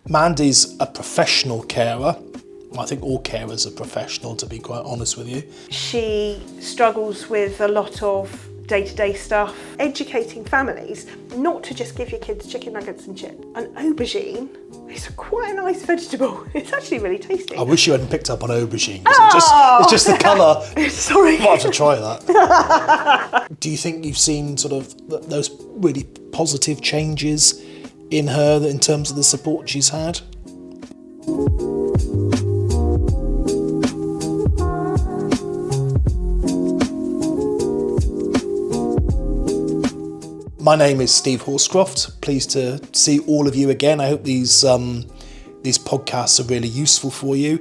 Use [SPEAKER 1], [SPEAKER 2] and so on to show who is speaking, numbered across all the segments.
[SPEAKER 1] Mandy's a professional carer. I think all carers are professional, to be quite honest with you.
[SPEAKER 2] She struggles with a lot of day-to-day stuff. Educating families not to just give your kids chicken nuggets and chips. An aubergine is quite a nice vegetable. It's actually really tasty.
[SPEAKER 1] I wish you hadn't picked up on aubergine, because it's just the colour.
[SPEAKER 2] Sorry.
[SPEAKER 1] Might have to try that. Do you think you've seen sort of those really positive changes in her in terms of the support she's had? My name is Steve Horscroft. Pleased to see all of you again. I hope these podcasts are really useful for you.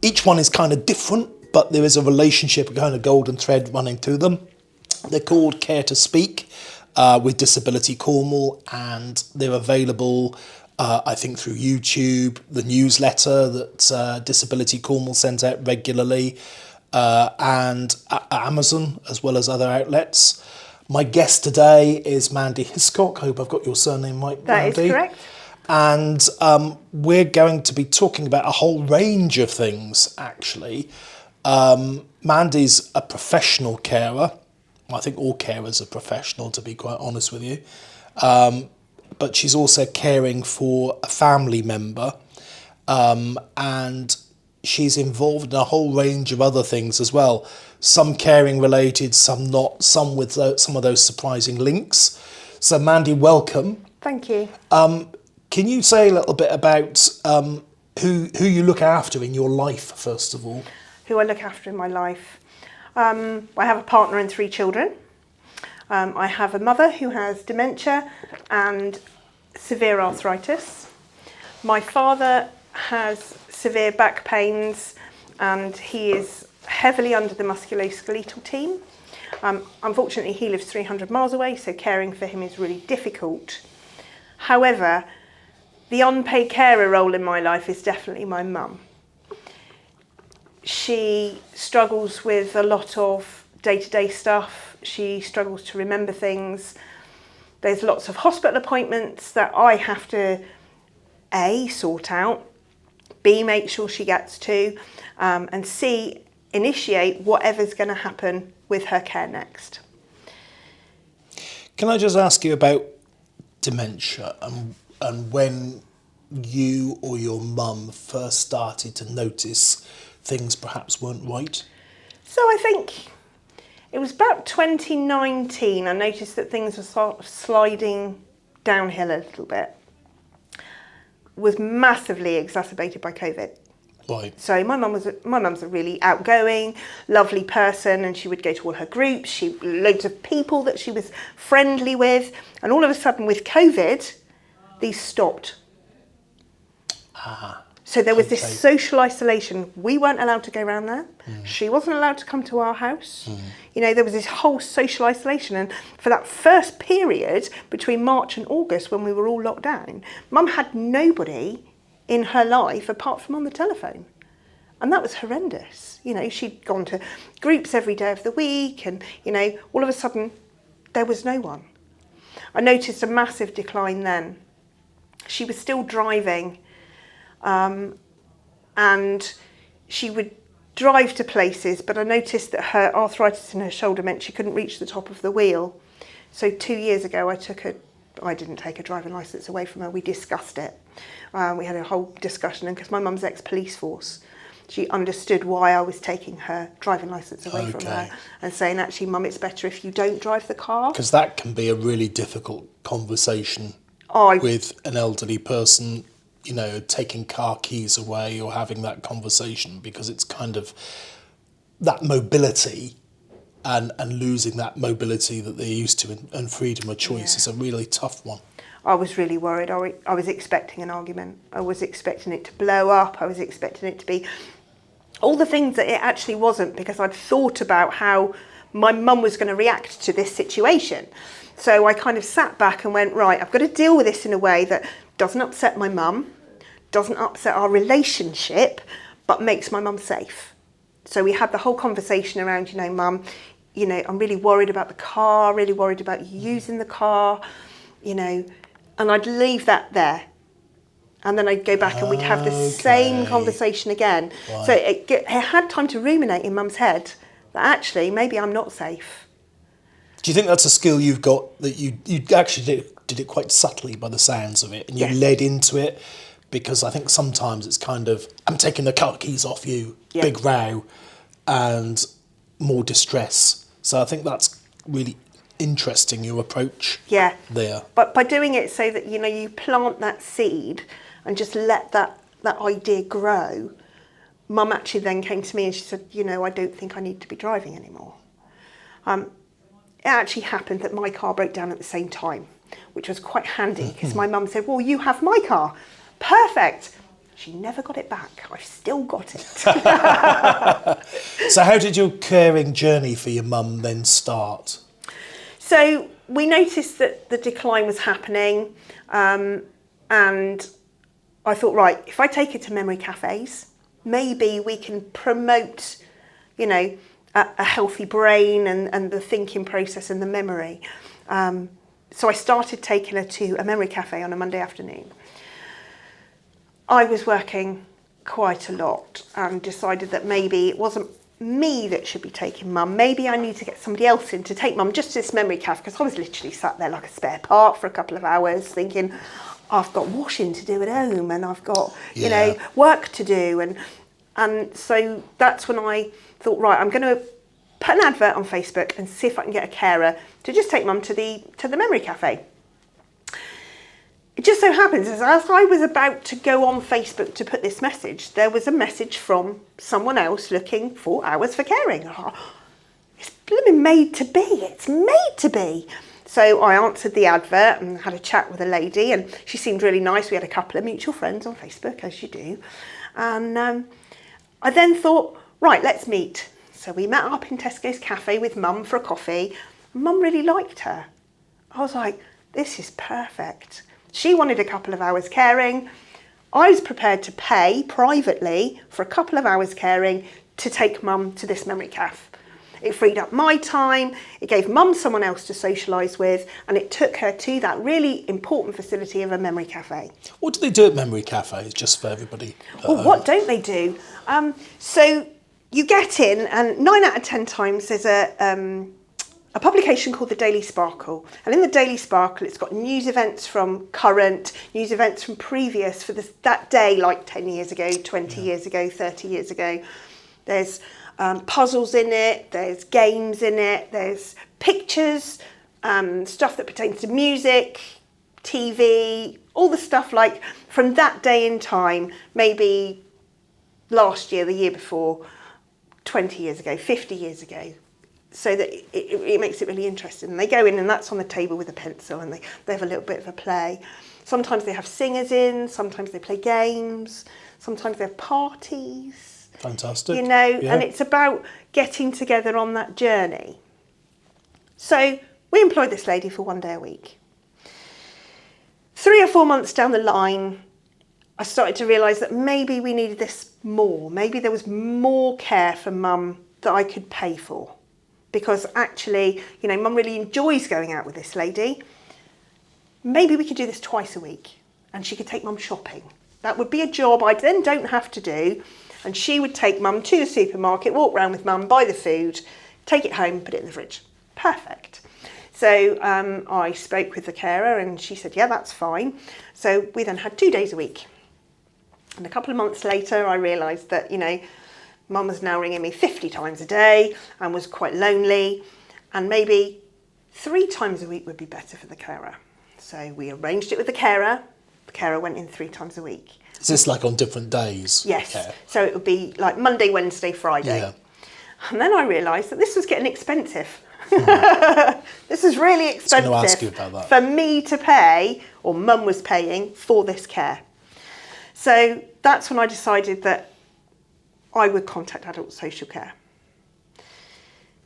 [SPEAKER 1] Each one is kind of different, but there is a relationship, a kind of golden thread running through them. They're called Care to Speak with Disability Cornwall, and they're available, I think, through YouTube, the newsletter that Disability Cornwall sends out regularly, and Amazon, as well as other outlets. My guest today is Mandy Hiscock. I hope I've got your surname right, Mandy.
[SPEAKER 2] That is correct.
[SPEAKER 1] And we're going to be talking about a whole range of things, actually. Mandy's a professional carer. I think all carers are professional, to be quite honest with you. But she's also caring for a family member. And she's involved in a whole range of other things as well. Some caring related, some not, some with some of those surprising links. So Mandy, welcome.
[SPEAKER 2] Thank you.
[SPEAKER 1] Can you say a little bit about who you look after in your life, first of all?
[SPEAKER 2] Who I look after in my life. I have a partner and 3 children. I have a mother who has dementia and severe arthritis. My father has severe back pains and he is heavily under the musculoskeletal team. Unfortunately, he lives 300 miles away, so caring for him is really difficult. However, the unpaid carer role in my life is definitely my mum. She struggles with a lot of day-to-day stuff. She struggles to remember things. There's lots of hospital appointments that I have to A, sort out, B, make sure she gets to, and C, initiate whatever's going to happen with her care next.
[SPEAKER 1] Can I just ask you about dementia and when you or your mum first started to notice things perhaps weren't right?
[SPEAKER 2] So I think it was about 2019 I noticed that things were sort of sliding downhill a little bit. Was massively exacerbated by COVID.
[SPEAKER 1] Right.
[SPEAKER 2] So my mum's a really outgoing, lovely person, and she would go to all her groups. Loads of people that she was friendly with, and all of a sudden with COVID, these stopped. So there was this social isolation. We weren't allowed to go around there. She wasn't allowed to come to our house. You know, there was this whole social isolation. And for that first period between March and August, when we were all locked down, Mum had nobody in her life apart from on the telephone. And that was horrendous. You know, she'd gone to groups every day of the week and, you know, all of a sudden there was no one. I noticed a massive decline then. She was still driving, and she would drive to places, but I noticed that her arthritis in her shoulder meant she couldn't reach the top of the wheel. So 2 years ago I didn't take a driving licence away from her, we discussed it. We had a whole discussion, and because my mum's ex-police force, she understood why I was taking her driving licence away from her and saying, actually, Mum, it's better if you don't drive the car.
[SPEAKER 1] Because that can be a really difficult conversation with an elderly person, you know, taking car keys away or having that conversation, because it's kind of that mobility and losing that mobility that they're used to and freedom of choice is a really tough one.
[SPEAKER 2] I was really worried. I was expecting an argument. I was expecting it to blow up. I was expecting it to be all the things that it actually wasn't, because I'd thought about how my mum was going to react to this situation. So I kind of sat back and went, right, I've got to deal with this in a way that doesn't upset my mum, doesn't upset our relationship, but makes my mum safe. So we had the whole conversation around, you know, Mum, you know, I'm really worried about the car, really worried about you using the car, you know, and I'd leave that there. And then I'd go back and we'd have the same conversation again. Right. So it had time to ruminate in Mum's head that actually maybe I'm not safe.
[SPEAKER 1] Do you think that's a skill you've got, that you actually did it quite subtly by the sounds of it, and you led into it? Because I think sometimes it's kind of, I'm taking the car keys off you, big row, and more distress. So I think that's really interesting, your approach there.
[SPEAKER 2] But by doing it so that, you know, you plant that seed and just let that idea grow, Mum actually then came to me and she said, you know, I don't think I need to be driving anymore. It actually happened that my car broke down at the same time, which was quite handy because my mum said, well, you have my car. Perfect. She never got it back. I've still got it.
[SPEAKER 1] So how did your caring journey for your mum then start?
[SPEAKER 2] So we noticed that the decline was happening, and I thought, right, if I take her to memory cafes, maybe we can promote, you know, a healthy brain and the thinking process and the memory. So I started taking her to a memory cafe on a Monday afternoon. I was working quite a lot and decided that maybe it wasn't me that should be taking Mum. Maybe I need to get somebody else in to take Mum just to this memory cafe, because I was literally sat there like a spare part for a couple of hours thinking, I've got washing to do at home and I've got, you know, work to do. And so that's when I thought, right, I'm going to put an advert on Facebook and see if I can get a carer to just take Mum to the memory cafe. It just so happens, as I was about to go on Facebook to put this message, there was a message from someone else looking for hours for caring. It's blooming made to be. It's made to be. So I answered the advert and had a chat with a lady, and she seemed really nice. We had a couple of mutual friends on Facebook, as you do. And I then thought, right, let's meet. So we met up in Tesco's cafe with Mum for a coffee. Mum really liked her. I was like, this is perfect. She wanted a couple of hours caring. I was prepared to pay privately for a couple of hours caring to take Mum to this memory cafe. It freed up my time, it gave Mum someone else to socialise with, and it took her to that really important facility of a memory cafe.
[SPEAKER 1] What do they do at memory cafes, just for everybody?
[SPEAKER 2] Well, what don't they do? So you get in, and 9 out of 10 times there's a publication called the Daily Sparkle, and in the Daily Sparkle it's got news events from current, news events from previous for that day, like 10 years ago, 20 years ago, 30 years ago. There's puzzles in it, there's games in it, there's pictures, stuff that pertains to music, TV, all the stuff like from that day in time, maybe last year, the year before, 20 years ago, 50 years ago. So that it makes it really interesting. And they go in and that's on the table with a pencil, and they have a little bit of a play. Sometimes they have singers in, sometimes they play games, sometimes they have parties.
[SPEAKER 1] Fantastic.
[SPEAKER 2] You know, and it's about getting together on that journey. So we employed this lady for 1 day a week. 3 or 4 months down the line, I started to realise that maybe we needed this more. Maybe there was more care for Mum that I could pay for. Because actually, you know, Mum really enjoys going out with this lady. Maybe we could do this twice a week and she could take Mum shopping. That would be a job I then don't have to do. And she would take Mum to the supermarket, walk around with Mum, buy the food, take it home, put it in the fridge. Perfect. So I spoke with the carer and she said, yeah, that's fine. So we then had 2 days a week. And a couple of months later, I realised that, you know, Mum was now ringing me 50 times a day and was quite lonely, and maybe 3 times a week would be better for the carer. So we arranged it with the carer. The carer went in 3 times a week.
[SPEAKER 1] Is this like on different days?
[SPEAKER 2] Yes.
[SPEAKER 1] Okay.
[SPEAKER 2] So it would be like Monday, Wednesday, Friday. Yeah. And then I realised that this was getting expensive. This is really expensive.
[SPEAKER 1] I was going to ask you about that.
[SPEAKER 2] For me to pay, or Mum was paying, for this care. So that's when I decided that I would contact adult social care,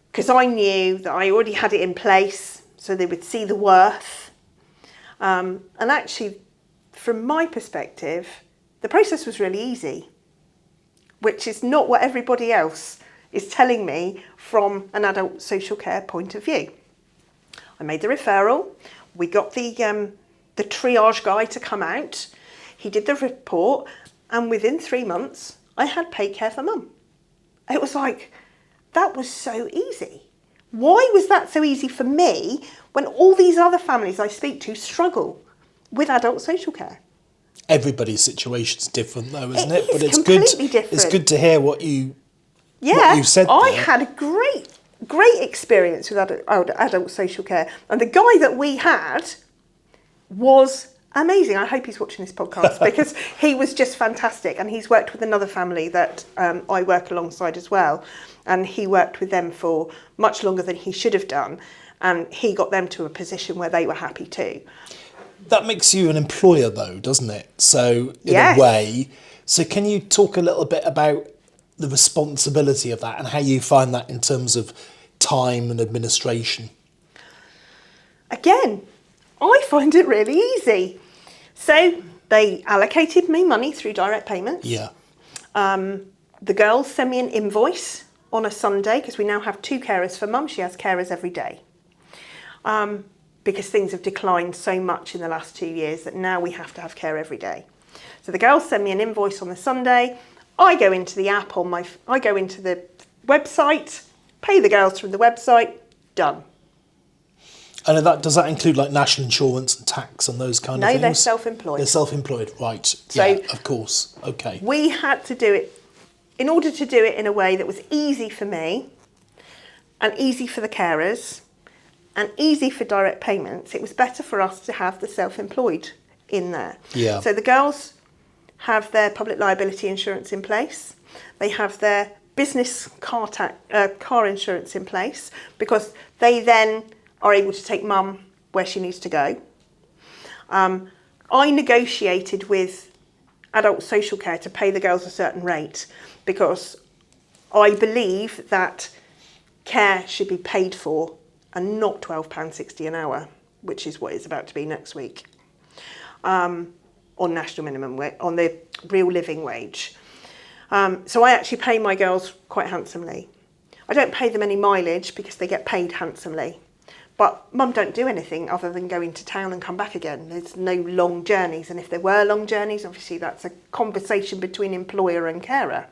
[SPEAKER 2] because I knew that I already had it in place, so they would see the worth. And actually, from my perspective, the process was really easy, which is not what everybody else is telling me from an adult social care point of view. I made the referral. We got the triage guy to come out. He did the report, and within 3 months, I had paid care for mum. It was like, that was so easy. Why was that so easy for me when all these other families I speak to struggle with adult social care?
[SPEAKER 1] Everybody's situation's different though, isn't it?
[SPEAKER 2] But it's completely different.
[SPEAKER 1] It's good to hear what you said there.
[SPEAKER 2] I had a great experience with adult social care. And the guy that we had was amazing. I hope he's watching this podcast because he was just fantastic. And he's worked with another family that I work alongside as well. And he worked with them for much longer than he should have done. And he got them to a position where they were happy too.
[SPEAKER 1] That makes you an employer though, doesn't it? So in a way. So can you talk a little bit about the responsibility of that and how you find that in terms of time and administration?
[SPEAKER 2] Again, I find it really easy. So they allocated me money through direct payments.
[SPEAKER 1] Yeah.
[SPEAKER 2] The girls send me an invoice on a Sunday because we now have 2 carers for mum. She has carers every day. Because things have declined so much in the last 2 years that now we have to have care every day. So the girls send me an invoice on the Sunday. I go into the app I go into the website, pay the girls from the website, done.
[SPEAKER 1] And does that include like national insurance and tax and those kind of things?
[SPEAKER 2] No, they're self-employed.
[SPEAKER 1] They're self-employed, right.
[SPEAKER 2] So
[SPEAKER 1] yeah, of course. Okay.
[SPEAKER 2] We had to do it, in order to do it in a way that was easy for me and easy for the carers and easy for direct payments, it was better for us to have the self-employed in there.
[SPEAKER 1] Yeah.
[SPEAKER 2] So the girls have their public liability insurance in place. They have their business car insurance in place because they then are able to take mum where she needs to go. I negotiated with adult social care to pay the girls a certain rate because I believe that care should be paid for and not £12.60 an hour, which is what it's about to be next week, on national minimum wage, on the real living wage. So I actually pay my girls quite handsomely. I don't pay them any mileage because they get paid handsomely. But mum don't do anything other than go into town and come back again. There's no long journeys. And if there were long journeys, obviously that's a conversation between employer and carer.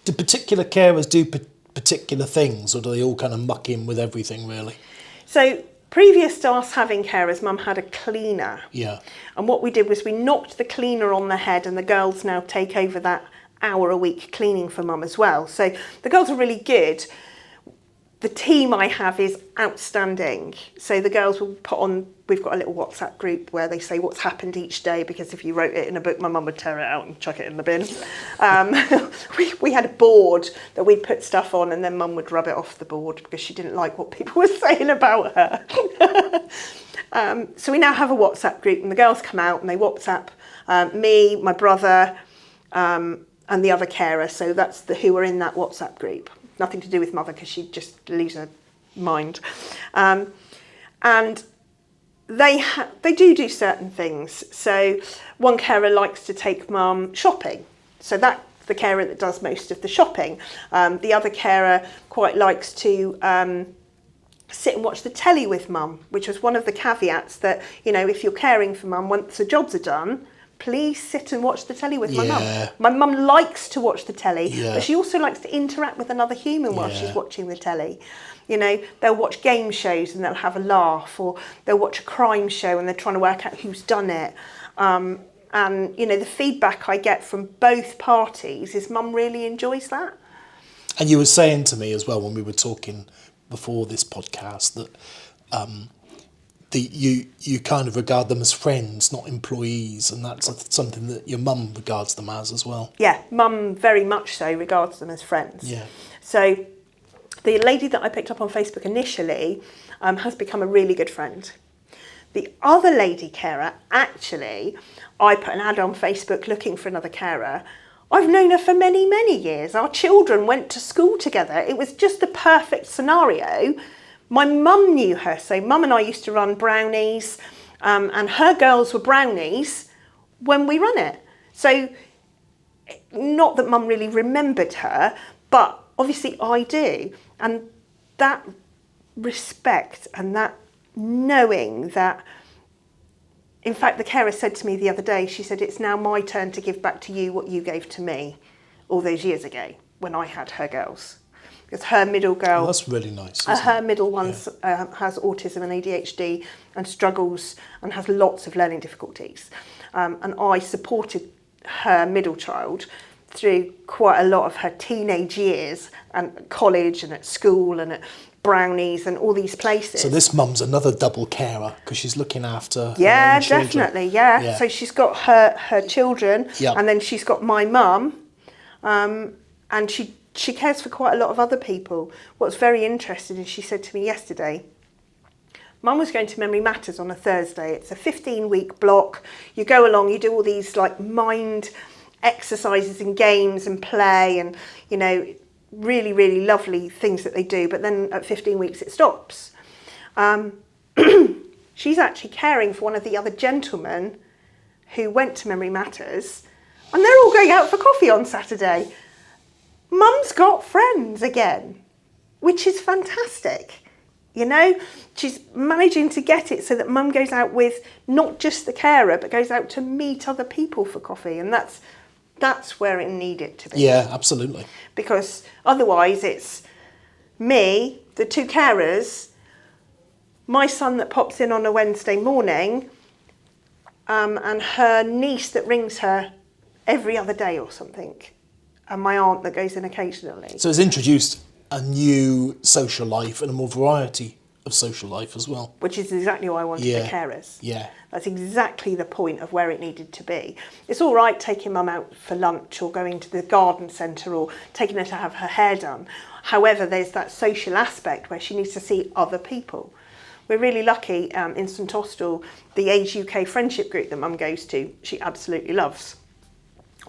[SPEAKER 1] Do particular carers do particular things, or do they all kind of muck in with everything, really?
[SPEAKER 2] So previous to us having carers, mum had a cleaner.
[SPEAKER 1] Yeah.
[SPEAKER 2] And what we did was we knocked the cleaner on the head, and the girls now take over that hour a week cleaning for mum as well. So the girls are really good. The team I have is outstanding. So the girls will put on, we've got a little WhatsApp group where they say what's happened each day, because if you wrote it in a book, my mum would tear it out and chuck it in the bin. We had a board that we'd put stuff on, and then mum would rub it off the board because she didn't like what people were saying about her. So we now have a WhatsApp group, and the girls come out and they WhatsApp me, my brother, and the other carer. So that's who are in that WhatsApp group. Nothing to do with mother because she'd just lose her mind. And they do certain things. So one carer likes to take mum shopping. So that's the carer that does most of the shopping. The other carer quite likes to sit and watch the telly with mum, which was one of the caveats that, you know, if you're caring for mum, once the jobs are done, please sit and watch the telly with my mum. My mum likes to watch the telly, but she also likes to interact with another human while she's watching the telly. You know, they'll watch game shows and they'll have a laugh, or they'll watch a crime show and they're trying to work out who's done it. And, you know, the feedback I get from both parties is mum really enjoys that.
[SPEAKER 1] And you were saying to me as well when we were talking before this podcast that you kind of regard them as friends, not employees, and that's something that your mum regards them as well. Yeah,
[SPEAKER 2] mum very much so regards them as friends.
[SPEAKER 1] Yeah.
[SPEAKER 2] So the lady that I picked up on Facebook initially has become a really good friend. The other lady carer, actually, I put an ad on Facebook looking for another carer. I've known her for many, many years. Our children went to school together. It was just the perfect scenario. My mum knew her, so mum and I used to run Brownies, and her girls were Brownies when we ran it. So, not that mum really remembered her, but obviously I do. And that respect and that knowing that In fact, the carer said to me the other day, she said, it's now my turn to give back to you what you gave to me all those years ago when I had her girls. Because her middle girl...
[SPEAKER 1] Oh, that's really nice.
[SPEAKER 2] Her middle one has autism and ADHD and struggles and has lots of learning difficulties. And I supported her middle child through quite a lot of her teenage years and college and at school and at Brownies and all these places.
[SPEAKER 1] So this mum's another double carer because she's looking after her
[SPEAKER 2] yeah,
[SPEAKER 1] own children.
[SPEAKER 2] Definitely, yeah. So she's got her children, and then she's got my mum, and she cares for quite a lot of other people. What's very interesting is she said to me yesterday, Mum was going to Memory Matters on a Thursday. It's a 15-week block. You go along, you do all these like mind exercises and games and play and, you know, really, really lovely things that they do. But then at 15 weeks it stops. She's actually caring for one of the other gentlemen who went to Memory Matters, and they're all going out for coffee on Saturday. Mum's got friends again, which is fantastic. You know, she's managing to get it so that Mum goes out with not just the carer, but goes out to meet other people for coffee. And that's where it needed to be.
[SPEAKER 1] Yeah, absolutely.
[SPEAKER 2] Because otherwise it's me, the two carers, my son that pops in on a Wednesday morning, and her niece that rings her every other day or something, and my aunt that goes in occasionally.
[SPEAKER 1] So it's introduced a new social life and a more variety of social life as well.
[SPEAKER 2] Which is exactly why I wanted the carers.
[SPEAKER 1] Yeah.
[SPEAKER 2] That's exactly the point of where it needed to be. It's all right taking Mum out for lunch or going to the garden centre or taking her to have her hair done. However, there's that social aspect where she needs to see other people. We're really lucky in St Austell, the Age UK friendship group that Mum goes to, she absolutely loves.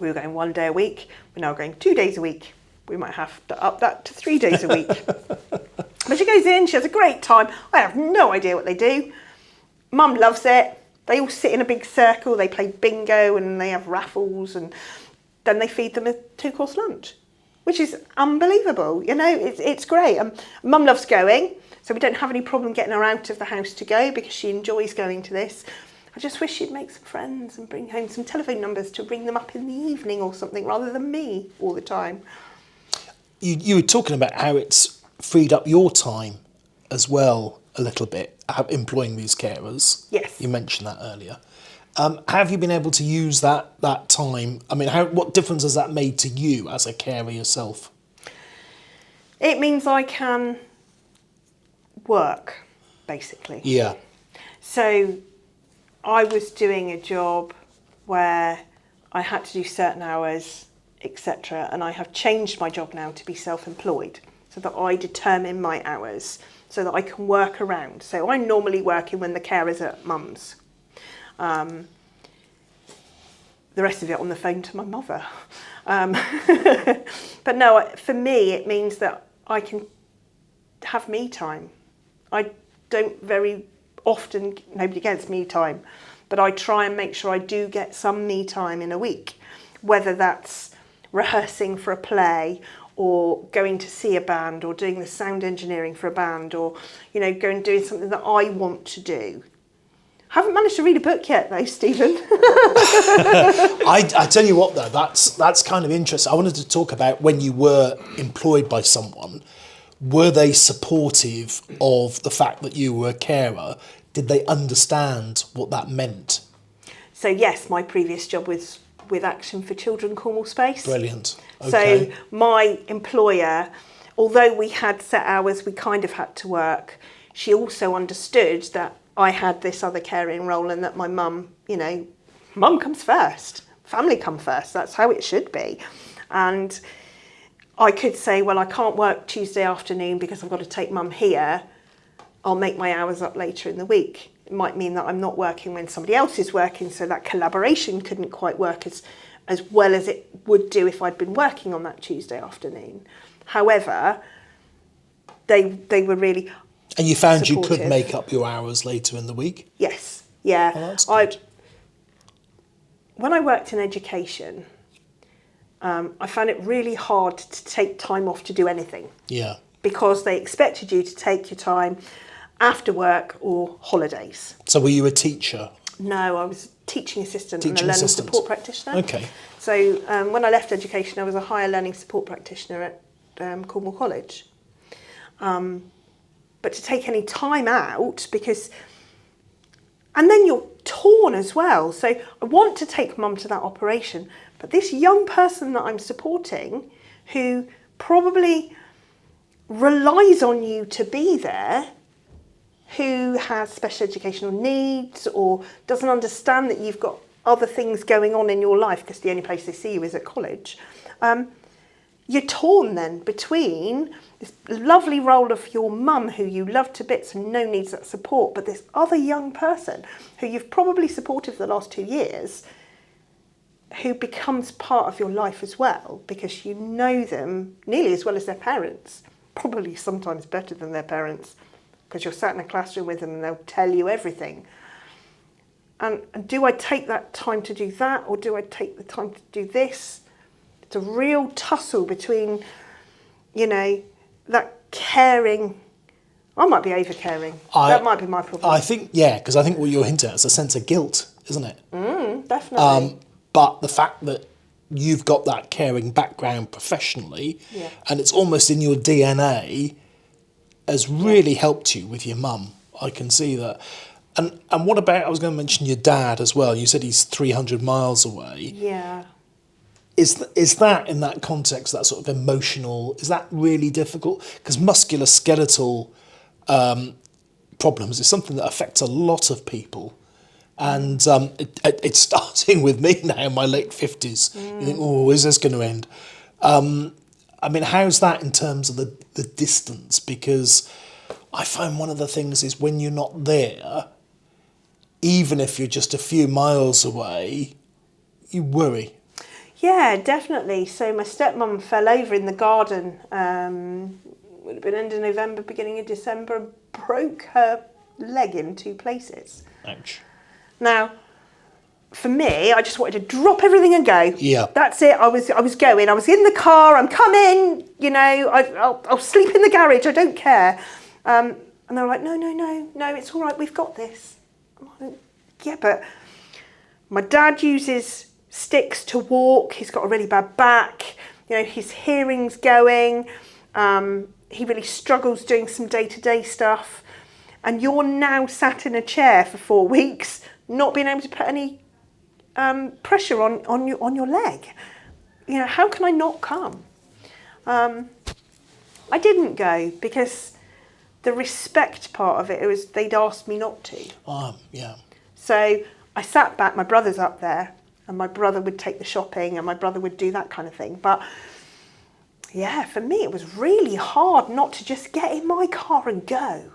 [SPEAKER 2] We were going 1 day a week, we're now going 2 days a week. We might have to up that to 3 days a week. But she goes in, she has a great time. I have no idea what they do. Mum loves it. They all sit in a big circle, they play bingo and they have raffles, and then they feed them a 2-course lunch, which is unbelievable. You know, it's great. Mum loves going, so we don't have any problem getting her out of the house to go because she enjoys going to this. I just wish she'd make some friends and bring home some telephone numbers to ring them up in the evening or something rather than me all the time.
[SPEAKER 1] You were talking about how it's freed up your time as well a little bit, employing these carers.
[SPEAKER 2] Yes.
[SPEAKER 1] You mentioned that earlier. Have you been able to use that time? I mean, what difference has that made to you as a carer yourself?
[SPEAKER 2] It means I can work, basically.
[SPEAKER 1] Yeah.
[SPEAKER 2] So I was doing a job where I had to do certain hours, etc. And I have changed my job now to be self-employed so that I determine my hours so that I can work around. So I'm normally working when the carer's at Mum's. The rest of it on the phone to my mother. But no, for me, it means that I can have me time. I don't very often, nobody gets me time, but I try and make sure I do get some me time in a week, whether that's rehearsing for a play or going to see a band or doing the sound engineering for a band or, you know, going and doing something that I want to do. Haven't managed to read a book yet though, Stephen.
[SPEAKER 1] I tell you what though, that's kind of interesting. I wanted to talk about when you were employed by someone, were they supportive of the fact that you were a carer? Did they understand what that meant?
[SPEAKER 2] So yes, my previous job was with Action for Children Cornwall Space.
[SPEAKER 1] Brilliant. Okay.
[SPEAKER 2] So my employer, although we had set hours, we kind of had to work. She also understood that I had this other caring role and that my mum, you know, mum comes first, family come first. That's how it should be. And I could say, well, I can't work Tuesday afternoon because I've got to take Mum here. I'll make my hours up later in the week. It might mean that I'm not working when somebody else is working, so that collaboration couldn't quite work as well as it would do if I'd been working on that Tuesday afternoon. However, they were really
[SPEAKER 1] And you found
[SPEAKER 2] supportive.
[SPEAKER 1] You could make up your hours later in the week?
[SPEAKER 2] Yes, yeah.
[SPEAKER 1] Oh, that's good.
[SPEAKER 2] When I worked in education, I found it really hard to take time off to do anything.
[SPEAKER 1] Yeah.
[SPEAKER 2] Because they expected you to take your time after work or holidays.
[SPEAKER 1] So were you a teacher?
[SPEAKER 2] No, I was teaching assistant and a
[SPEAKER 1] Teaching
[SPEAKER 2] learning
[SPEAKER 1] assistant.
[SPEAKER 2] support practitioner.
[SPEAKER 1] Okay.
[SPEAKER 2] So when I left education, I was a higher learning support practitioner at Cornwall College. But to take any time out, because... And then you're torn as well. So I want to take mum to that operation, but this young person that I'm supporting, who probably relies on you to be there, who has special educational needs or doesn't understand that you've got other things going on in your life because the only place they see you is at college, you're torn then between this lovely role of your mum who you love to bits and needs that support, but this other young person who you've probably supported for the last 2 years, who becomes part of your life as well because you know them nearly as well as their parents, probably sometimes better than their parents, because you're sat in a classroom with them and they'll tell you everything. And do I take that time to do that, or do I take the time to do this? It's a real tussle between, that caring. I might be over-caring. That might be my problem.
[SPEAKER 1] I think, because I think what you're hinting at is a sense of guilt, isn't it?
[SPEAKER 2] Definitely.
[SPEAKER 1] But the fact that you've got that caring background professionally, and it's almost in your DNA, has really helped you with your mum. I can see that. And what about, I was going to mention your dad as well. You said he's 300 miles away.
[SPEAKER 2] Yeah.
[SPEAKER 1] Is that, in that context, that sort of emotional, is that really difficult? Because musculoskeletal problems is something that affects a lot of people. And it's starting with me now in my late 50s. You think, is this going to end? I mean, how's that in terms of the distance? Because I find one of the things is when you're not there, even if you're just a few miles away, you worry.
[SPEAKER 2] Yeah, definitely. So my stepmom fell over in the garden, would have been end of November, beginning of December, broke her leg in 2 places.
[SPEAKER 1] Ouch.
[SPEAKER 2] Now, for me, I just wanted to drop everything and go.
[SPEAKER 1] Yeah.
[SPEAKER 2] That's it. I was going. I was in the car. I'm coming. I'll sleep in the garage. I don't care. And they're like, no, it's all right. We've got this. I'm like, yeah, but my dad uses sticks to walk. He's got a really bad back. His hearing's going. He really struggles doing some day-to-day stuff. And you're now sat in a chair for 4 weeks, not being able to put any pressure on your leg. How can I not come? I didn't go because the respect part of it was they'd asked me not to.
[SPEAKER 1] Yeah.
[SPEAKER 2] So I sat back. My brother's up there, and my brother would take the shopping, and my brother would do that kind of thing. But yeah, for me, it was really hard not to just get in my car and go.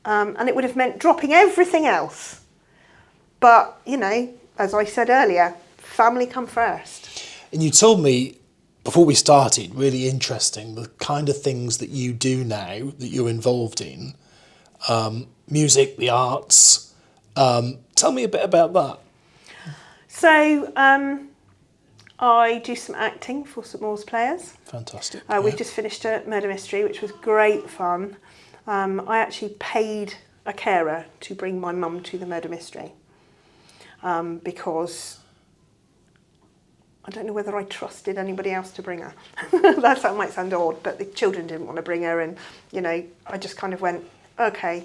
[SPEAKER 2] And it would have meant dropping everything else. But, as I said earlier, family come first.
[SPEAKER 1] And you told me, before we started, really interesting, the kind of things that you do now, that you're involved in, music, the arts. Tell me a bit about that.
[SPEAKER 2] So, I do some acting for St Maur's Players.
[SPEAKER 1] Fantastic.
[SPEAKER 2] We've just finished a murder mystery, which was great fun. I actually paid a carer to bring my mum to the murder mystery because I don't know whether I trusted anybody else to bring her. That might sound odd, but the children didn't want to bring her, and I just kind of went, okay.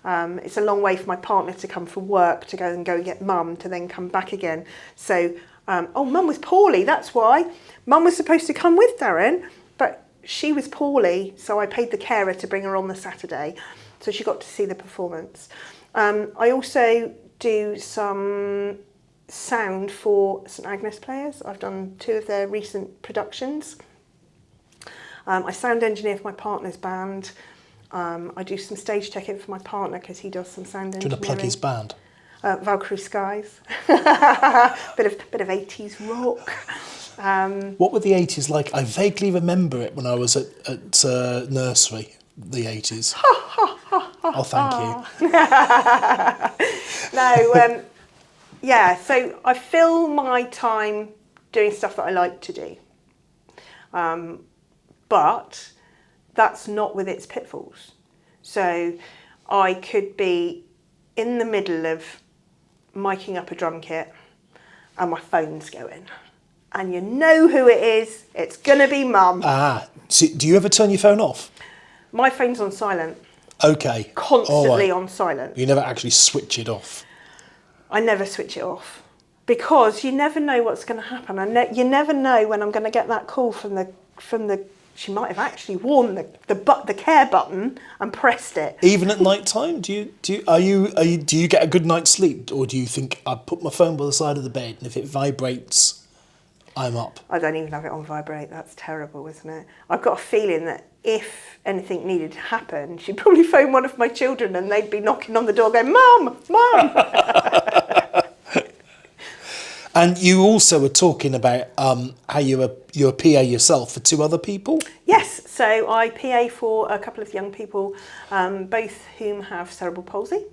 [SPEAKER 2] It's a long way for my partner to come from work to go and get mum to then come back again. So, mum was poorly, that's why. Mum was supposed to come with Darren, but she was poorly, so I paid the carer to bring her on the Saturday, so she got to see the performance. I also do some sound for St Agnes Players. I've done 2 of their recent productions. I sound engineer for my partner's band. I do some stage checking for my partner because he does some sound engineering.
[SPEAKER 1] Do you want to plug his band?
[SPEAKER 2] Valkyrie Skies. bit of 80s rock.
[SPEAKER 1] What were the 80s like? I vaguely remember it when I was at nursery, the 80s. Oh, thank you.
[SPEAKER 2] No, so I fill my time doing stuff that I like to do. But that's not with its pitfalls. So I could be in the middle of miking up a drum kit and my phone's going. And you know who it is. It's going to be Mum.
[SPEAKER 1] So do you ever turn your phone off?
[SPEAKER 2] My phone's on silent.
[SPEAKER 1] Okay.
[SPEAKER 2] Constantly on silent.
[SPEAKER 1] You never actually switch it off?
[SPEAKER 2] I never switch it off. Because you never know what's going to happen. You never know when I'm going to get that call from the. She might have actually worn the care button and pressed it.
[SPEAKER 1] Even at night time, do you get a good night's sleep, or do you think I put my phone by the side of the bed and if it vibrates, I'm up?
[SPEAKER 2] I don't even have it on vibrate. That's terrible, isn't it? I've got a feeling that if anything needed to happen, she'd probably phone one of my children and they'd be knocking on the door going, "Mum, Mum."
[SPEAKER 1] And you also were talking about how you're a PA yourself for 2 other people?
[SPEAKER 2] Yes, so I PA for a couple of young people, both whom have cerebral palsy.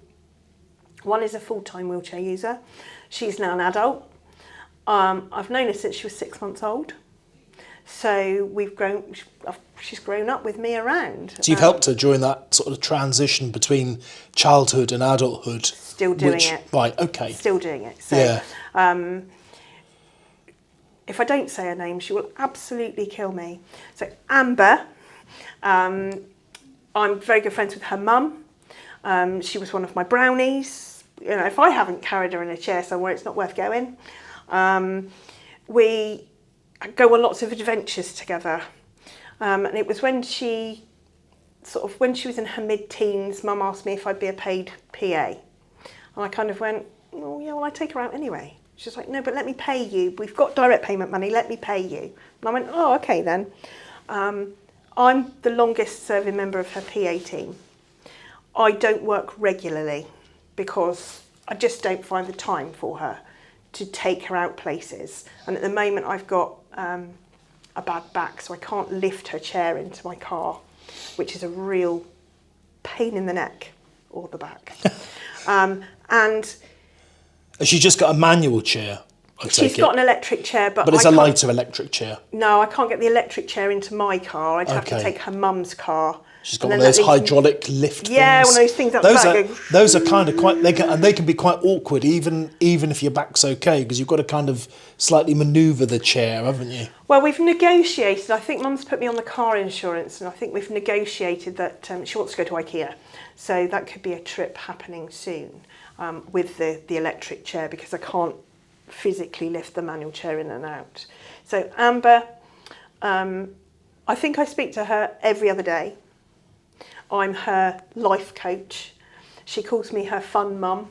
[SPEAKER 2] One is a full-time wheelchair user. She's now an adult. I've known her since she was 6 months old. So she's grown up with me around.
[SPEAKER 1] So you've helped her during that sort of transition between childhood and adulthood?
[SPEAKER 2] Still doing it.
[SPEAKER 1] Right, okay.
[SPEAKER 2] Still doing it. So,
[SPEAKER 1] yeah.
[SPEAKER 2] If I don't say her name, she will absolutely kill me. So Amber, I'm very good friends with her mum. She was one of my brownies. You know, if I haven't carried her in a chair somewhere, it's not worth going. We go on lots of adventures together. And it was when she was in her mid-teens, Mum asked me if I'd be a paid PA. And I kind of went, "Oh yeah, well I take her out anyway." She's like, "No, but let me pay you. We've got direct payment money, let me pay you." And I went, "Oh, okay then." I'm the longest serving member of her PA team. I don't work regularly because I just don't find the time for her to take her out places. And at the moment I've got a bad back, so I can't lift her chair into my car, which is a real pain in the neck or the back. And
[SPEAKER 1] Has she just got a manual chair?
[SPEAKER 2] She's got an electric chair, but
[SPEAKER 1] it's a lighter electric chair.
[SPEAKER 2] No, I can't get the electric chair into my car. I'd have to take her mum's car.
[SPEAKER 1] She's got one of those hydraulic lift things.
[SPEAKER 2] Yeah, one of those things up the back.
[SPEAKER 1] Those are kind of quite. They can be quite awkward, even if your back's okay, because you've got to kind of slightly manoeuvre the chair, haven't you?
[SPEAKER 2] Well, we've negotiated. I think Mum's put me on the car insurance, and I think we've negotiated that she wants to go to IKEA, so that could be a trip happening soon with the electric chair, because I can't physically lift the manual chair in and out. So Amber, I think I speak to her every other day. I'm her life coach. She calls me her fun mum.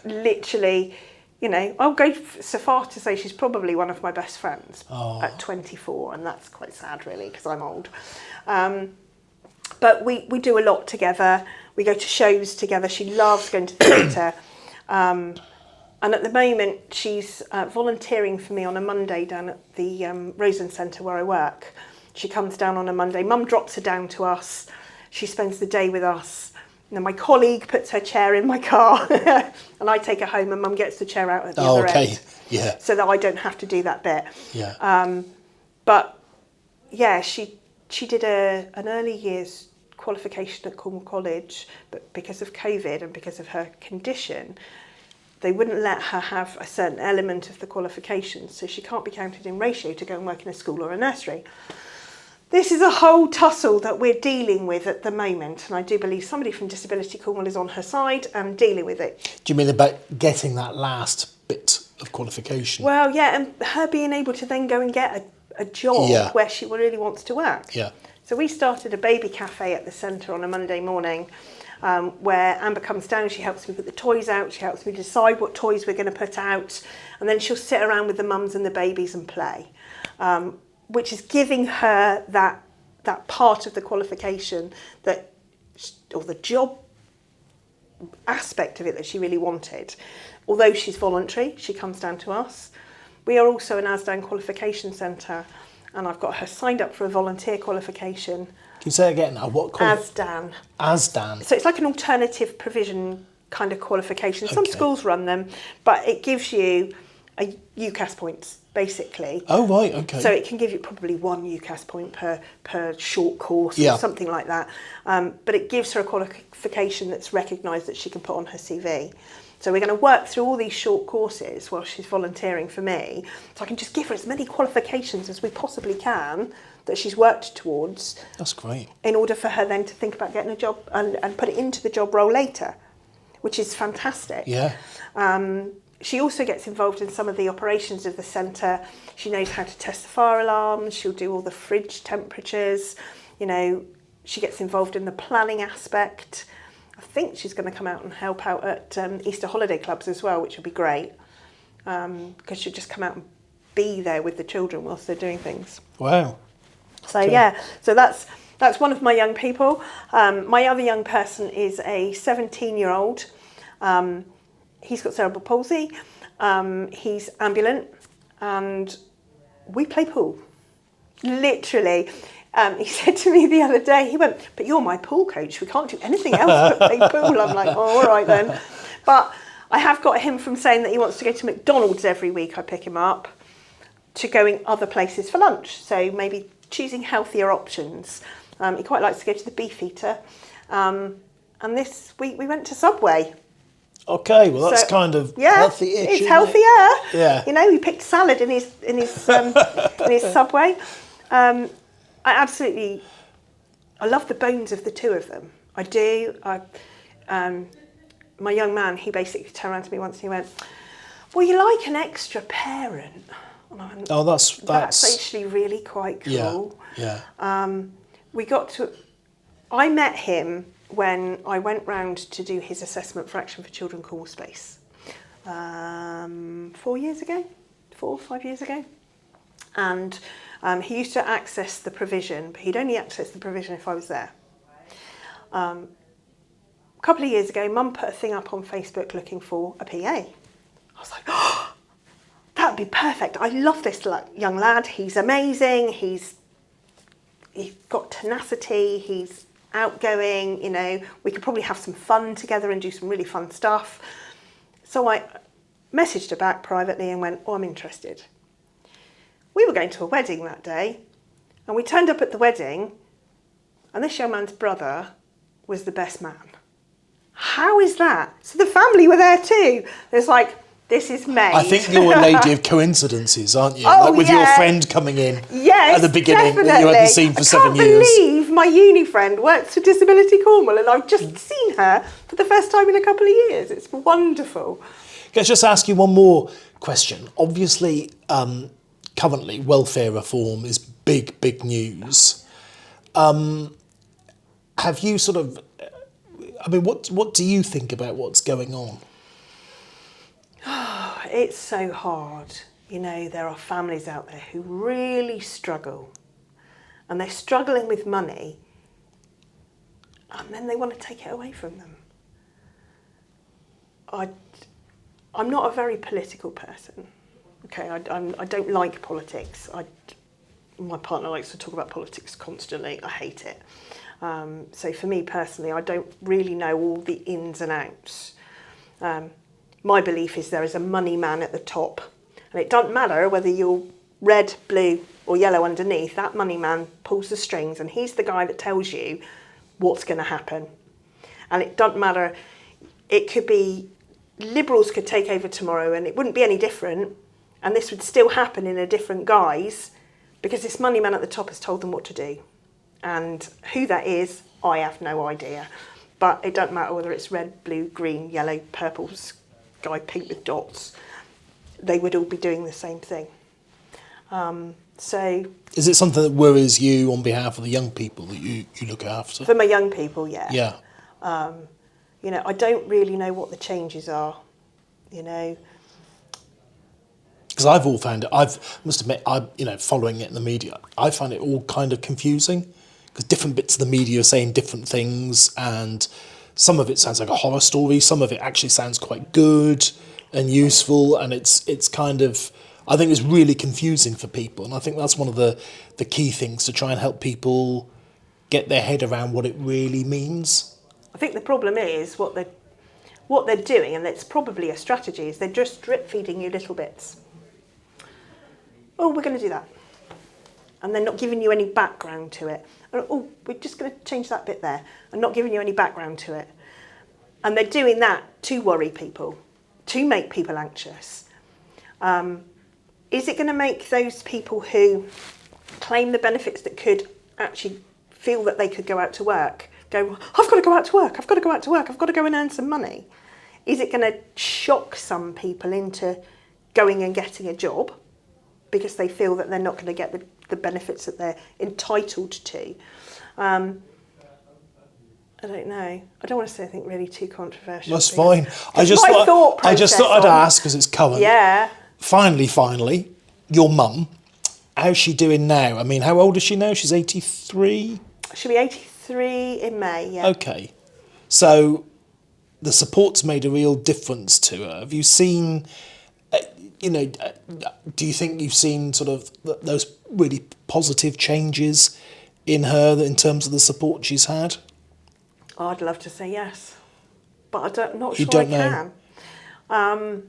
[SPEAKER 2] Literally, you know, I'll go so far to say she's probably one of my best friends at 24, and that's quite sad really, because I'm old. But we do a lot together. We go to shows together. She loves going to the theatre. And at the moment, she's volunteering for me on a Monday down at the Rosen Centre where I work. She comes down on a Monday. Mum drops her down to us. She spends the day with us. And then my colleague puts her chair in my car and I take her home, and Mum gets the chair out at the other end.
[SPEAKER 1] Yeah.
[SPEAKER 2] So that I don't have to do that bit.
[SPEAKER 1] Yeah.
[SPEAKER 2] But yeah, she did an early years qualification at Cornwall College, but because of COVID and because of her condition, they wouldn't let her have a certain element of the qualifications, so she can't be counted in ratio to go and work in a school or a nursery. This is a whole tussle that we're dealing with at the moment, and I do believe somebody from Disability Cornwall is on her side and dealing with it.
[SPEAKER 1] Do you mean about getting that last bit of qualification?
[SPEAKER 2] Well, yeah, and her being able to then go and get a job where she really wants to work.
[SPEAKER 1] Yeah.
[SPEAKER 2] So we started a baby cafe at the centre on a Monday morning, where Amber comes down, she helps me put the toys out, she helps me decide what toys we're going to put out, and then she'll sit around with the mums and the babies and play, which is giving her that part of the qualification or the job aspect of it that she really wanted. Although she's voluntary, she comes down to us. We are also an ASDAN qualification centre, and I've got her signed up for a volunteer qualification.
[SPEAKER 1] Can you say again now? What
[SPEAKER 2] ASDAN.
[SPEAKER 1] ASDAN.
[SPEAKER 2] So it's like an alternative provision kind of qualification. Some schools run them, but it gives you a UCAS points, basically.
[SPEAKER 1] Oh, right, okay.
[SPEAKER 2] So it can give you probably 1 UCAS point per short course or something like that. But it gives her a qualification that's recognised that she can put on her CV. So we're going to work through all these short courses while she's volunteering for me, so I can just give her as many qualifications as we possibly can that she's worked towards.
[SPEAKER 1] That's great.
[SPEAKER 2] In order for her then to think about getting a job and put it into the job role later, which is fantastic.
[SPEAKER 1] Yeah.
[SPEAKER 2] She also gets involved in some of the operations of the centre. She knows how to test the fire alarms. She'll do all the fridge temperatures. You know, she gets involved in the planning aspect. I think she's going to come out and help out at Easter holiday clubs as well, which will be great, because she'll just come out and be there with the children whilst they're doing things.
[SPEAKER 1] Wow.
[SPEAKER 2] So yeah, so that's one of my young people. My other young person is a 17-year-old. He's got cerebral palsy. He's ambulant, and we play pool. Literally. He said to me the other day, he went, "But you're my pool coach. We can't do anything else but play pool." I'm like, "Oh, all right then." But I have got him from saying that he wants to go to McDonald's every week. I pick him up, to going other places for lunch. So maybe choosing healthier options. He quite likes to go to the Beef Eater. And this week we went to Subway.
[SPEAKER 1] Okay, well that's kind of healthy-ish.
[SPEAKER 2] It's healthier.
[SPEAKER 1] Yeah.
[SPEAKER 2] You know, he picked salad in his in his Subway. I love the bones of the two of them. I do. My young man, he basically turned around to me once and he went, "Well, you're like an extra parent." And I went,
[SPEAKER 1] "Oh, that's
[SPEAKER 2] actually really quite cool."
[SPEAKER 1] Yeah.
[SPEAKER 2] I met him when I went round to do his assessment for Action for Children Call Space 4 or 5 years ago. And he used to access the provision, but he'd only access the provision if I was there. A couple of years ago, Mum put a thing up on Facebook looking for a PA. I was like, "Oh, that'd be perfect. I love this young lad. He's amazing. He's got tenacity. He's outgoing. You know, we could probably have some fun together and do some really fun stuff." So I messaged her back privately and went, "Oh, I'm interested." We were going to a wedding that day, and we turned up at the wedding, and this young man's brother was the best man. How is that? So the family were there too. There's like, this is May.
[SPEAKER 1] I think you're a lady of coincidences, aren't you?
[SPEAKER 2] Oh,
[SPEAKER 1] like with your friend coming in at the beginning
[SPEAKER 2] definitely.
[SPEAKER 1] that you hadn't seen for 7 years.
[SPEAKER 2] I can't believe my uni friend works for Disability Cornwall, and I've just seen her for the first time in a couple of years. It's wonderful.
[SPEAKER 1] Can I just ask you one more question? Obviously, currently, welfare reform is big news. Have you sort of, what do you think about what's going on?
[SPEAKER 2] It's so hard. You know, there are families out there who really struggle, and they're struggling with money, and then they want to take it away from them. I'm not a very political person. Okay, I don't like politics. My partner likes to talk about politics constantly. I hate it. So for me personally, I don't really know all the ins and outs. My belief is there is a money man at the top, and it doesn't matter whether you're red, blue or yellow underneath. That money man pulls the strings, and he's the guy that tells you what's going to happen. And it doesn't matter. It could be Liberals could take over tomorrow, and it wouldn't be any different. And this would still happen in a different guise, because this money man at the top has told them what to do. And who that is, I have no idea. But it doesn't matter whether it's red, blue, green, yellow, purple, sky pink with dots. They would all be doing the same thing. So,
[SPEAKER 1] is it something that worries you on behalf of the young people that you look after?
[SPEAKER 2] For my young people, yeah.
[SPEAKER 1] Yeah.
[SPEAKER 2] You know, I don't really know what the changes are, you know.
[SPEAKER 1] Because I've all found it, must admit, following it in the media, I find it all kind of confusing, because different bits of the media are saying different things, and some of it sounds like a horror story, some of it actually sounds quite good and useful, and it's kind of, I think it's really confusing for people, and I think that's one of the key things to try and help people get their head around what it really means.
[SPEAKER 2] I think the problem is what they're doing, and it's probably a strategy, is they're just drip feeding you little bits. Oh, we're going to do that. And they're not giving you any background to it. Oh, we're just going to change that bit there, and not giving you any background to it. And they're doing that to worry people. to make people anxious. Is it going to make those people who claim the benefits that could actually feel that they could go out to work go, I've got to go out to work, I've got to go out to work, I've got to go and earn some money? Is it going to shock some people into going and getting a job because they feel that they're not going to get the benefits that they're entitled to? I don't know. I don't want to say anything really too controversial.
[SPEAKER 1] That's fine. I just thought I'd ask because it's current.
[SPEAKER 2] Yeah.
[SPEAKER 1] Finally, your mum, how's she doing now? I mean, how old is she now? She's 83?
[SPEAKER 2] She'll be 83 in May, yeah.
[SPEAKER 1] Okay. So the support's made a real difference to her. Have you seen, do you think you've seen sort of those really positive changes in her in terms of the support she's had?
[SPEAKER 2] I'd love to say yes, but I'm not
[SPEAKER 1] you
[SPEAKER 2] sure
[SPEAKER 1] don't
[SPEAKER 2] I can.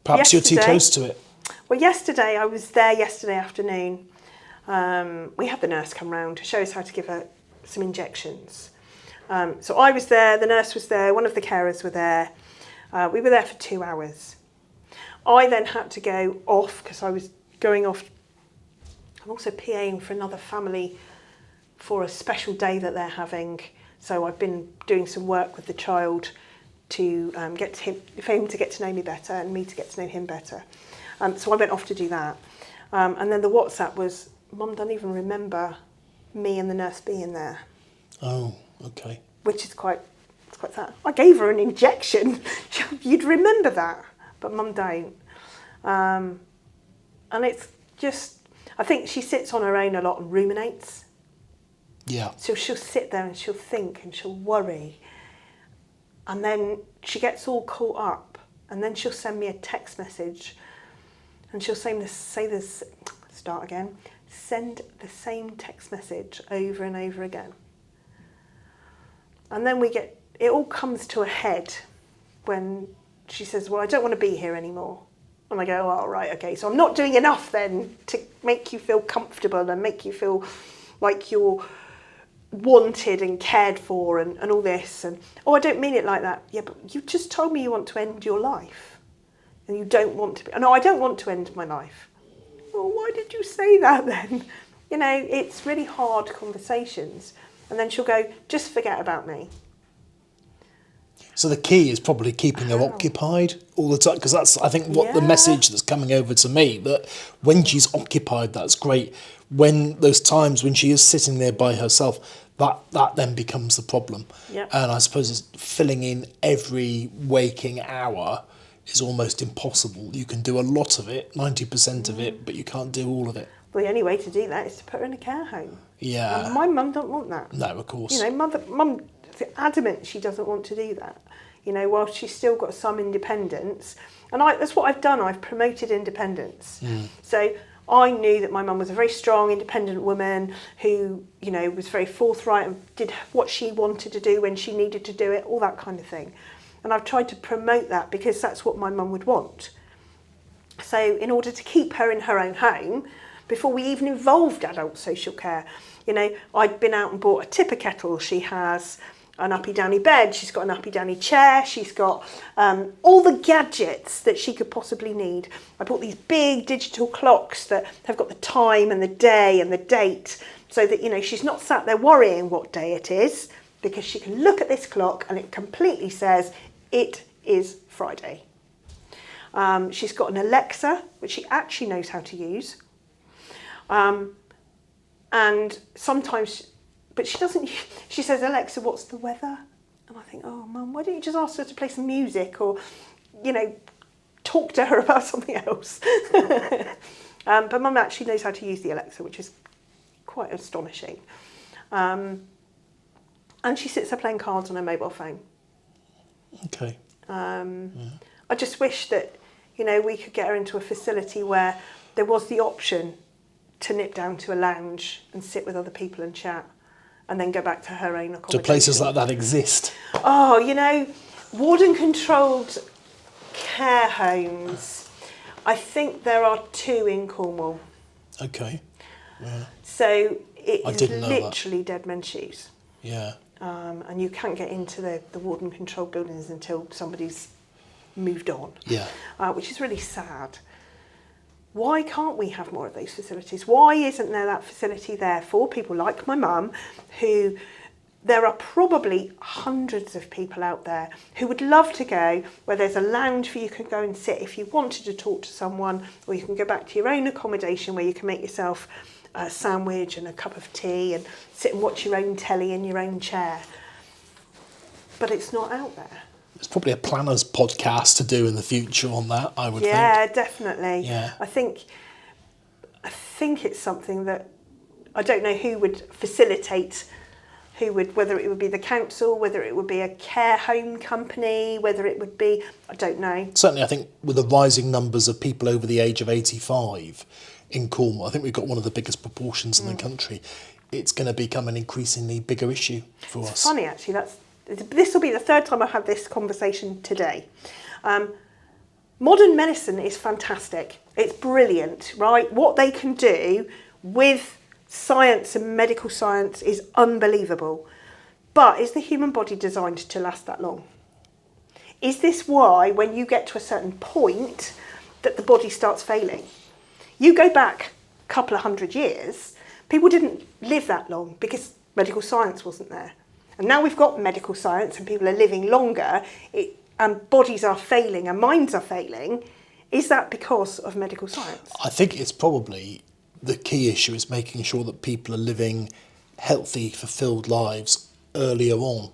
[SPEAKER 1] Perhaps you're too close to it.
[SPEAKER 2] Well, yesterday, I was there yesterday afternoon. We had the nurse come round to show us how to give her some injections. So I was there, the nurse was there, one of the carers were there. We were there for 2 hours. I then had to go off because I was going off. I'm also PAing for another family for a special day that they're having. So I've been doing some work with the child to for him to get to know me better and me to get to know him better. So I went off to do that. And then the WhatsApp was, Mum doesn't even remember me and the nurse being there.
[SPEAKER 1] Oh, okay.
[SPEAKER 2] Which is quite sad. I gave her an injection. You'd remember that, but Mum don't. And it's just, I think she sits on her own a lot and ruminates.
[SPEAKER 1] Yeah.
[SPEAKER 2] So she'll sit there and she'll think and she'll worry. And then she gets all caught up. And then she'll send me a text message. And she'll send the same text message over and over again. And then it all comes to a head when she says, well, I don't want to be here anymore. And I go, oh, right, okay, so I'm not doing enough then to make you feel comfortable and make you feel like you're wanted and cared for and all this. And, oh, I don't mean it like that. Yeah, but you just told me you want to end your life. And you don't want to be. No, I don't want to end my life. Well, why did you say that then? It's really hard conversations. And then she'll go, just forget about me.
[SPEAKER 1] So the key is probably keeping her occupied all the time, because that's, I think, what the message that's coming over to me, that when she's occupied, that's great. When those times when she is sitting there by herself, that then becomes the problem.
[SPEAKER 2] Yep.
[SPEAKER 1] And I suppose it's filling in every waking hour is almost impossible. You can do a lot of it, 90% of it, but you can't do all of it.
[SPEAKER 2] Well, the only way to do that is to put her in a care home.
[SPEAKER 1] Yeah.
[SPEAKER 2] And my mum don't want that.
[SPEAKER 1] No, of course.
[SPEAKER 2] Mum adamant she doesn't want to do that. While she's still got some independence. And that's what I've done. I've promoted independence. So I knew that my mum was a very strong, independent woman who, was very forthright and did what she wanted to do when she needed to do it, all that kind of thing. And I've tried to promote that because that's what my mum would want. So in order to keep her in her own home, before we even involved adult social care, I'd been out and bought a tipper kettle. She has an uppy-downy bed, she's got an uppy-downy chair, she's got all the gadgets that she could possibly need. I bought these big digital clocks that have got the time and the day and the date, so that, she's not sat there worrying what day it is, because she can look at this clock and it completely says, it is Friday. She's got an Alexa, which she actually knows how to use. And sometimes, but she doesn't, she says, Alexa, what's the weather? And I think, oh, Mum, why don't you just ask her to play some music or, talk to her about something else? But Mum actually knows how to use the Alexa, which is quite astonishing. And she sits there playing cards on her mobile phone.
[SPEAKER 1] Okay.
[SPEAKER 2] I just wish that, we could get her into a facility where there was the option to nip down to a lounge and sit with other people and chat and then go back to her own accommodation.
[SPEAKER 1] Do places like that exist?
[SPEAKER 2] Oh, warden-controlled care homes. I think there are 2 in Cornwall.
[SPEAKER 1] Okay. Yeah.
[SPEAKER 2] So it is literally dead men's shoes.
[SPEAKER 1] Yeah.
[SPEAKER 2] And you can't get into the warden-controlled buildings until somebody's moved on, which is really sad. Why can't we have more of those facilities? Why isn't there that facility there for people like my mum, who there are probably hundreds of people out there who would love to go, where there's a lounge where you can go and sit if you wanted to talk to someone, or you can go back to your own accommodation where you can make yourself a sandwich and a cup of tea and sit and watch your own telly in your own chair. But it's not out there.
[SPEAKER 1] There's probably a planners podcast to do in the future on that, I would think.
[SPEAKER 2] Yeah, definitely.
[SPEAKER 1] Yeah.
[SPEAKER 2] I think it's something that I don't know who would facilitate, whether it would be the council, whether it would be a care home company, whether it would be, I don't know.
[SPEAKER 1] Certainly, I think with the rising numbers of people over the age of 85 in Cornwall, I think we've got one of the biggest proportions in the country. It's going to become an increasingly bigger issue for us.
[SPEAKER 2] It's funny, actually. This will be the third time I've had this conversation today. Modern medicine is fantastic. It's brilliant, right? What they can do with science and medical science is unbelievable. But is the human body designed to last that long? Is this why, when you get to a certain point, that the body starts failing? You go back a couple of hundred years, people didn't live that long because medical science wasn't there. And now we've got medical science and people are living longer, and bodies are failing and minds are failing. Is that because of medical science?
[SPEAKER 1] I think it's probably the key issue is making sure that people are living healthy, fulfilled lives earlier on.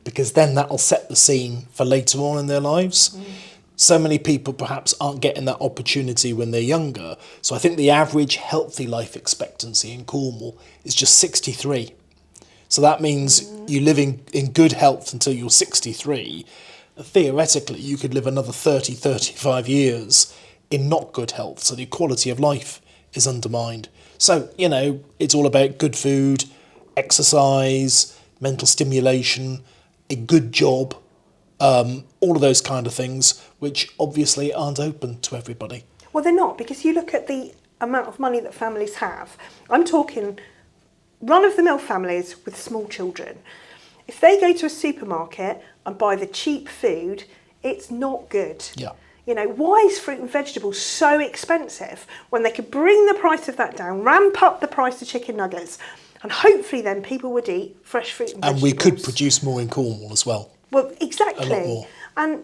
[SPEAKER 1] Because then that'll set the scene for later on in their lives. So many people perhaps aren't getting that opportunity when they're younger. So I think the average healthy life expectancy in Cornwall is just 63. So that means you live in good health until you're 63. Theoretically, you could live another 30, 35 years in not good health. So the quality of life is undermined. So, it's all about good food, exercise, mental stimulation, a good job, all of those kind of things, which obviously aren't open to everybody.
[SPEAKER 2] Well, they're not, because you look at the amount of money that families have. I'm talking run-of-the-mill families with small children. If they go to a supermarket and buy the cheap food, it's not good.
[SPEAKER 1] Yeah.
[SPEAKER 2] Why is fruit and vegetables so expensive when they could bring the price of that down, ramp up the price of chicken nuggets, and hopefully then people would eat fresh fruit and vegetables.
[SPEAKER 1] And we could produce more in Cornwall as well.
[SPEAKER 2] Well, exactly.
[SPEAKER 1] A lot more.
[SPEAKER 2] And,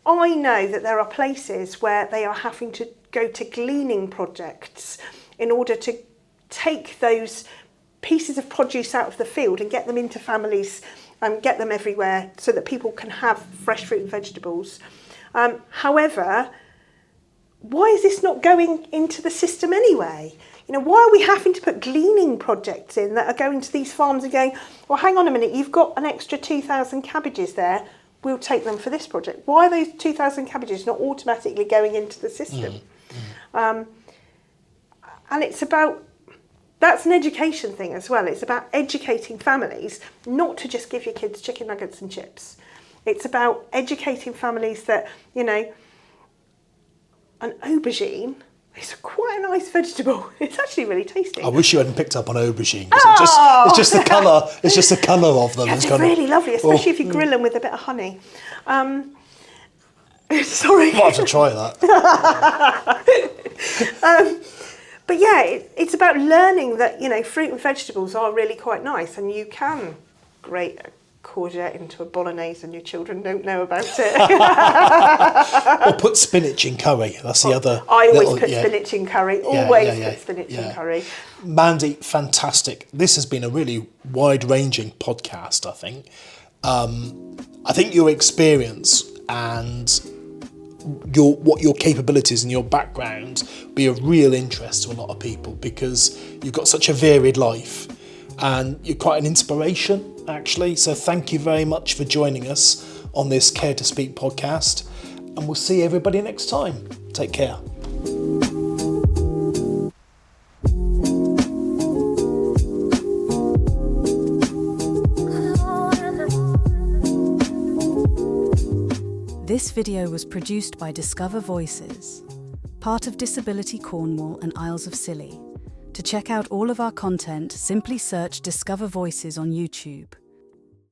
[SPEAKER 2] I know that there are places where they are having to go to gleaning projects in order to take those pieces of produce out of the field and get them into families and get them everywhere so that people can have fresh fruit and vegetables. However, why is this not going into the system anyway? Why are we having to put gleaning projects in that are going to these farms and going, well, hang on a minute, you've got an extra 2,000 cabbages there, we'll take them for this project. Why are those 2,000 cabbages not automatically going into the system? And it's about, that's an education thing as well. It's about educating families not to just give your kids chicken nuggets and chips. It's about educating families that, an aubergine is quite a nice vegetable. It's actually really tasty.
[SPEAKER 1] I wish you hadn't picked up on aubergine. It's just the colour. It's just the colour of them.
[SPEAKER 2] Yeah, they're really lovely, especially if you grill them with a bit of honey. Sorry.
[SPEAKER 1] I'll have to try that.
[SPEAKER 2] But yeah, it's about learning that, fruit and vegetables are really quite nice, and you can grate a courgette into a bolognese and your children don't know about it.
[SPEAKER 1] Or put spinach in curry. That's the other.
[SPEAKER 2] I always put spinach in curry. Always put spinach in curry.
[SPEAKER 1] Mandy, fantastic. This has been a really wide-ranging podcast, I think. I think your experience and what your capabilities and your background be of real interest to a lot of people, because you've got such a varied life and you're quite an inspiration, actually. So thank you very much for joining us on this Care to Speak podcast, and we'll see everybody next time. Take care.
[SPEAKER 3] This video was produced by Discover Voices, part of Disability Cornwall and Isles of Scilly. To check out all of our content, simply search Discover Voices on YouTube.